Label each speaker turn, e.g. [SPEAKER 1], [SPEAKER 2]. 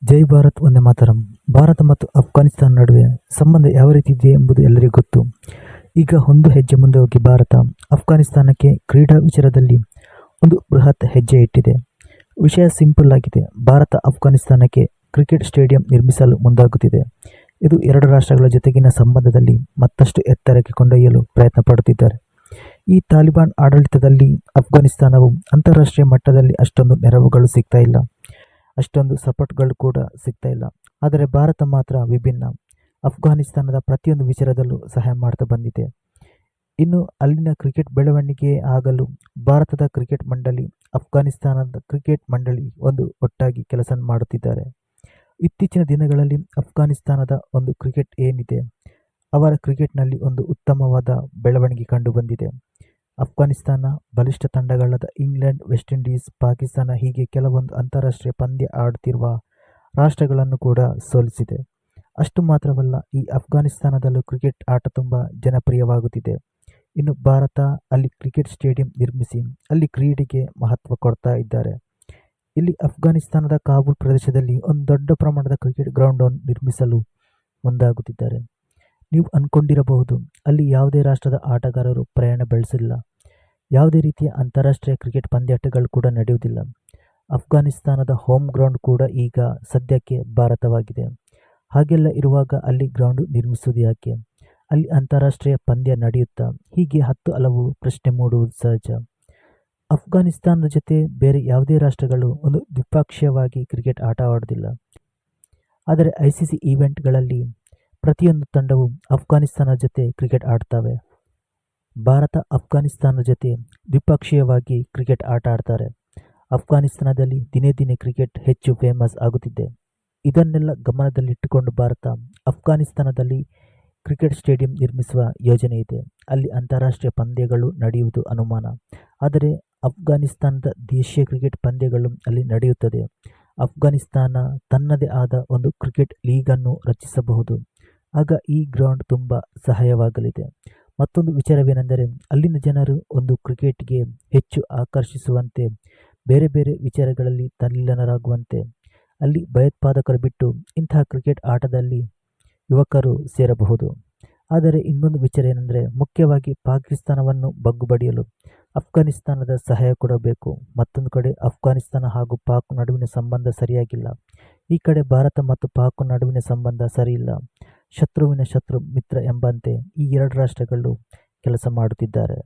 [SPEAKER 1] ಜೈ ಭಾರತ್ ವಂದೇ ಮಾತರಂ. ಭಾರತ ಮತ್ತು ಅಫ್ಘಾನಿಸ್ತಾನ ನಡುವೆ ಸಂಬಂಧ ಯಾವ ರೀತಿ ಇದೆ ಎಂಬುದು ಎಲ್ಲರಿಗೂ ಗೊತ್ತು. ಈಗ ಒಂದು ಹೆಜ್ಜೆ ಮುಂದೆ ಹೋಗಿ ಭಾರತ ಅಫ್ಘಾನಿಸ್ತಾನಕ್ಕೆ ಕ್ರೀಡಾ ವಿಚಾರದಲ್ಲಿ ಒಂದು ಬೃಹತ್ ಹೆಜ್ಜೆ ಇಟ್ಟಿದೆ. ವಿಷಯ ಸಿಂಪಲ್ ಆಗಿದೆ. ಭಾರತ ಅಫ್ಘಾನಿಸ್ತಾನಕ್ಕೆ ಕ್ರಿಕೆಟ್ ಸ್ಟೇಡಿಯಂ ನಿರ್ಮಿಸಲು ಮುಂದಾಗುತ್ತಿದೆ. ಇದು ಎರಡು ರಾಷ್ಟ್ರಗಳ ಜೊತೆಗಿನ ಸಂಬಂಧದಲ್ಲಿ ಮತ್ತಷ್ಟು ಎತ್ತರಕ್ಕೆ ಕೊಂಡೊಯ್ಯಲು ಪ್ರಯತ್ನ ಪಡುತ್ತಿದ್ದಾರೆ. ಈ ತಾಲಿಬಾನ್ ಆಡಳಿತದಲ್ಲಿ ಅಫ್ಘಾನಿಸ್ತಾನವು ಅಂತಾರಾಷ್ಟ್ರೀಯ ಮಟ್ಟದಲ್ಲಿ ಅಷ್ಟೊಂದು ನೆರವುಗಳು ಸಿಗ್ತಾ ಇಲ್ಲ, ಅಷ್ಟೊಂದು ಸಪೋರ್ಟ್ಗಳು ಕೂಡ ಸಿಗ್ತಾ ಇಲ್ಲ. ಆದರೆ ಭಾರತ ಮಾತ್ರ ವಿಭಿನ್ನ. ಅಫ್ಘಾನಿಸ್ತಾನದ ಪ್ರತಿಯೊಂದು ವಿಚಾರದಲ್ಲೂ ಸಹಾಯ ಮಾಡ್ತಾ ಬಂದಿದೆ. ಇನ್ನು ಅಲ್ಲಿನ ಕ್ರಿಕೆಟ್ ಬೆಳವಣಿಗೆ ಆಗಲು ಭಾರತದ ಕ್ರಿಕೆಟ್ ಮಂಡಳಿ, ಅಫ್ಘಾನಿಸ್ತಾನದ ಕ್ರಿಕೆಟ್ ಮಂಡಳಿ ಒಂದು ಒಟ್ಟಾಗಿ ಕೆಲಸ ಮಾಡುತ್ತಿದ್ದಾರೆ. ಇತ್ತೀಚಿನ ದಿನಗಳಲ್ಲಿ ಅಫ್ಘಾನಿಸ್ತಾನದ ಒಂದು ಕ್ರಿಕೆಟ್ ಏನಿದೆ, ಅವರ ಕ್ರಿಕೆಟ್ನಲ್ಲಿ ಒಂದು ಉತ್ತಮವಾದ ಬೆಳವಣಿಗೆ ಕಂಡು ಬಂದಿದೆ. ಅಫ್ಘಾನಿಸ್ತಾನ ಬಲಿಷ್ಠ ತಂಡಗಳಾದ ಇಂಗ್ಲೆಂಡ್, ವೆಸ್ಟ್ ಇಂಡೀಸ್, ಪಾಕಿಸ್ತಾನ ಹೀಗೆ ಕೆಲವೊಂದು ಅಂತಾರಾಷ್ಟ್ರೀಯ ಪಂದ್ಯ ಆಡುತ್ತಿರುವ ರಾಷ್ಟ್ರಗಳನ್ನು ಕೂಡ ಸೋಲಿಸಿದೆ. ಅಷ್ಟು ಮಾತ್ರವಲ್ಲ, ಈ ಅಫ್ಘಾನಿಸ್ತಾನದಲ್ಲೂ ಕ್ರಿಕೆಟ್ ಆಟ ತುಂಬ ಜನಪ್ರಿಯವಾಗುತ್ತಿದೆ. ಇನ್ನು ಭಾರತ ಅಲ್ಲಿ ಕ್ರಿಕೆಟ್ ಸ್ಟೇಡಿಯಂ ನಿರ್ಮಿಸಿ ಅಲ್ಲಿ ಕ್ರೀಡೆಗೆ ಮಹತ್ವ ಕೊಡ್ತಾ ಇದ್ದಾರೆ. ಇಲ್ಲಿ ಅಫ್ಘಾನಿಸ್ತಾನದ ಕಾಬೂಲ್ ಪ್ರದೇಶದಲ್ಲಿ ಒಂದು ದೊಡ್ಡ ಪ್ರಮಾಣದ ಕ್ರಿಕೆಟ್ ಗ್ರೌಂಡ್ ನಿರ್ಮಿಸಲು ಮುಂದಾಗುತ್ತಿದ್ದಾರೆ. ನೀವು ಅಂದ್ಕೊಂಡಿರಬಹುದು, ಅಲ್ಲಿ ಯಾವುದೇ ರಾಷ್ಟ್ರದ ಆಟಗಾರರು ಪ್ರಯಾಣ ಬೆಳೆಸಿಲ್ಲ, ಯಾವುದೇ ರೀತಿಯ ಅಂತಾರಾಷ್ಟ್ರೀಯ ಕ್ರಿಕೆಟ್ ಪಂದ್ಯಾಟಗಳು ಕೂಡ ನಡೆಯುವುದಿಲ್ಲ. ಅಫ್ಘಾನಿಸ್ತಾನದ ಹೋಮ್ ಗ್ರೌಂಡ್ ಕೂಡ ಈಗ ಸದ್ಯಕ್ಕೆ ಭಾರತವಾಗಿದೆ. ಹಾಗೆಲ್ಲ ಇರುವಾಗ ಅಲ್ಲಿ ಗ್ರೌಂಡ್ ನಿರ್ಮಿಸುವುದು ಯಾಕೆ? ಅಲ್ಲಿ ಅಂತಾರಾಷ್ಟ್ರೀಯ ಪಂದ್ಯ ನಡೆಯುತ್ತಾ? ಹೀಗೆ ಹಲವು ಪ್ರಶ್ನೆ ಮೂಡುವುದು ಸಹಜ. ಅಫ್ಘಾನಿಸ್ತಾನದ ಜೊತೆ ಬೇರೆ ಯಾವುದೇ ರಾಷ್ಟ್ರಗಳು ಒಂದು ದ್ವಿಪಕ್ಷೀಯವಾಗಿ ಕ್ರಿಕೆಟ್ ಆಟ ಆಡುವುದಿಲ್ಲ. ಆದರೆ ICC ಈವೆಂಟ್ಗಳಲ್ಲಿ ಪ್ರತಿಯೊಂದು ತಂಡವು ಅಫ್ಘಾನಿಸ್ತಾನದ ಜೊತೆ ಕ್ರಿಕೆಟ್ ಆಡ್ತವೆ. ಭಾರತ ಅಫ್ಘಾನಿಸ್ತಾನದ ಜೊತೆ ದ್ವಿಪಕ್ಷೀಯವಾಗಿ ಕ್ರಿಕೆಟ್ ಆಟ ಆಡ್ತಾರೆ. ಅಫ್ಘಾನಿಸ್ತಾನದಲ್ಲಿ ದಿನೇ ದಿನೇ ಕ್ರಿಕೆಟ್ ಹೆಚ್ಚು ಫೇಮಸ್ ಆಗುತ್ತಿದೆ. ಇದನ್ನೆಲ್ಲ ಗಮನದಲ್ಲಿಟ್ಟುಕೊಂಡು ಭಾರತ ಅಫ್ಘಾನಿಸ್ತಾನದಲ್ಲಿ ಕ್ರಿಕೆಟ್ ಸ್ಟೇಡಿಯಂ ನಿರ್ಮಿಸುವ ಯೋಜನೆ ಇದೆ. ಅಲ್ಲಿ ಅಂತಾರಾಷ್ಟ್ರೀಯ ಪಂದ್ಯಗಳು ನಡೆಯುವುದು ಅನುಮಾನ. ಆದರೆ ಅಫ್ಘಾನಿಸ್ತಾನದ ದೇಶೀಯ ಕ್ರಿಕೆಟ್ ಪಂದ್ಯಗಳು ಅಲ್ಲಿ ನಡೆಯುತ್ತದೆ. ಅಫ್ಘಾನಿಸ್ತಾನ ತನ್ನದೇ ಆದ ಒಂದು ಕ್ರಿಕೆಟ್ ಲೀಗನ್ನು ರಚಿಸಬಹುದು. ಆಗ ಈ ಗ್ರೌಂಡ್ ತುಂಬ ಸಹಾಯವಾಗಲಿದೆ. ಮತ್ತೊಂದು ವಿಚಾರವೇನೆಂದರೆ, ಅಲ್ಲಿನ ಜನರು ಒಂದು ಕ್ರಿಕೆಟ್ಗೆ ಹೆಚ್ಚು ಆಕರ್ಷಿಸುವಂತೆ, ಬೇರೆ ಬೇರೆ ವಿಚಾರಗಳಲ್ಲಿ ತಲ್ಲೀನರಾಗುವಂತೆ, ಅಲ್ಲಿ ಭಯೋತ್ಪಾದಕರು ಬಿಟ್ಟು ಇಂತಹ ಕ್ರಿಕೆಟ್ ಆಟದಲ್ಲಿ ಯುವಕರು ಸೇರಬಹುದು. ಆದರೆ ಇನ್ನೊಂದು ವಿಚಾರ ಏನೆಂದರೆ, ಮುಖ್ಯವಾಗಿ ಪಾಕಿಸ್ತಾನವನ್ನು ಬಗ್ಗುಬಡಿಯಲು ಅಫ್ಘಾನಿಸ್ತಾನದ ಸಹಾಯ ಕೊಡಬೇಕು. ಮತ್ತೊಂದು ಕಡೆ ಅಫ್ಘಾನಿಸ್ತಾನ ಹಾಗೂ ಪಾಕ್ ನಡುವಿನ ಸಂಬಂಧ ಸರಿಯಾಗಿಲ್ಲ. ಈ ಕಡೆ ಭಾರತ ಮತ್ತು ಪಾಕ್ ನಡುವಿನ ಸಂಬಂಧ ಸರಿಯಿಲ್ಲ. ಶತ್ರುವಿನ ಶತ್ರು ಮಿತ್ರ ಎಂಬಂತೆ ಈ ಎರಡು ರಾಷ್ಟ್ರಗಳು ಕೆಲಸ ಮಾಡುತ್ತಿದ್ದಾರೆ.